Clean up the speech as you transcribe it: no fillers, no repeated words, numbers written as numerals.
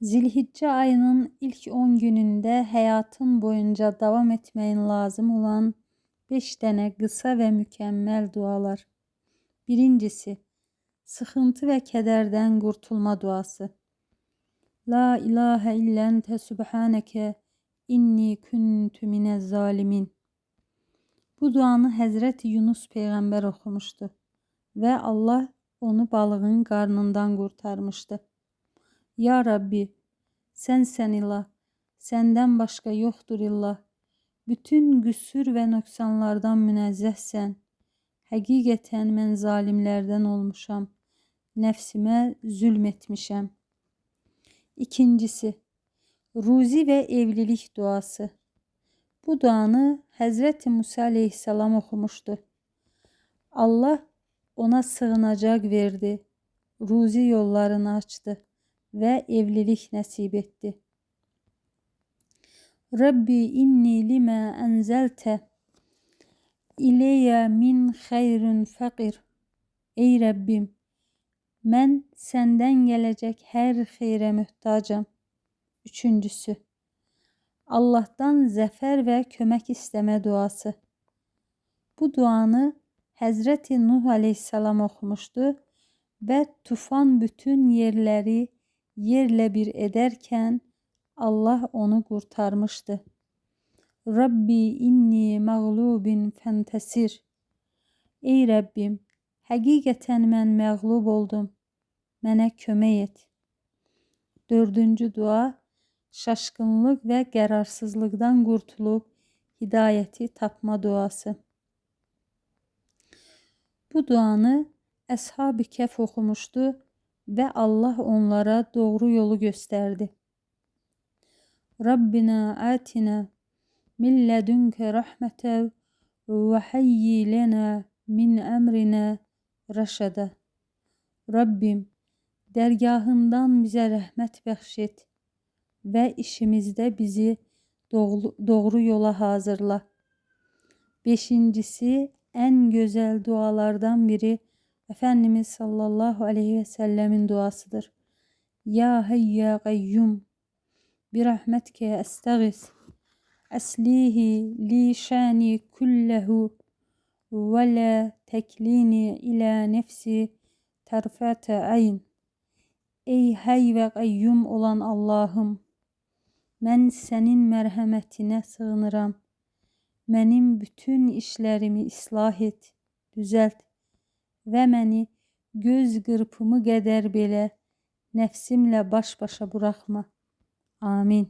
Zilhicce ayının ilk 10 gününde hayatın boyunca devam etmeyin lazım olan 5 tane kısa ve mükemmel dualar. Birincisi, sıkıntı ve kederden kurtulma duası. La ilahe illa ente subhaneke inni kuntu minez zalimin. Bu duanı Hazreti Yunus peygamber okumuştu ve Allah onu balığın karnından kurtarmıştı. Ya Rabbi, sensen ilah, senden başka yoktur illah. Bütün güsür ve noksanlardan münezzehsen. Həqiqətən mən zalimlərdən olmuşam. Nəfsimə zulmetmişəm. İkincisi, ruzi ve evlilik duası. Bu duanı Hazreti Musa aleyhisselam okumuştu. Allah ona sığınacak verdi, ruzi yollarını açtı ve evlilik nasip etti. Rabbi inni lima enzelte ileyye min hayrun fakir. Ey Rabbim, mən senden gelecek her xeyrə mühtacam. Üçüncüsü, Allah'tan zafer ve kömək isteme duası. Bu duanı Hazreti Nuh aleyhisselam okumuştu ve tufan bütün yerleri yerle bir ederken Allah onu kurtarmıştı. Rabbi inni mağlubin fentesir. Ey Rabbim, həqiqətən mən məğlub oldum. Mənə kömək et. Dördüncü dua, şaşkınlık ve qərarsızlıktan kurtulup hidayeti tapma duası. Bu duanı Əshab-ı Kəhf okumuştu ve Allah onlara doğru yolu gösterdi. Rabbina atina min ledunke rahmete ve hayyi lena min emrina raşada. Rabbim, dergahından bize rahmet bəxş ve işimizde bizi doğru yola hazırla. Beşincisi, en güzel dualardan biri Efendimiz sallallahu aleyhi ve sellemin duasıdır. Ya Hayy ya Kayyum bi rahmetke estağis aslihi li şani kullehu ve la teklini ila nefsi tarfete ayn. Ey Hayy ve Kayyum olan Allah'ım, mən senin merhametine sığınıram. Mənim bütün işlerimi ıslah et, düzelt və məni göz qırpımı qədər belə nəfsimlə baş-başa buraxma. Amin.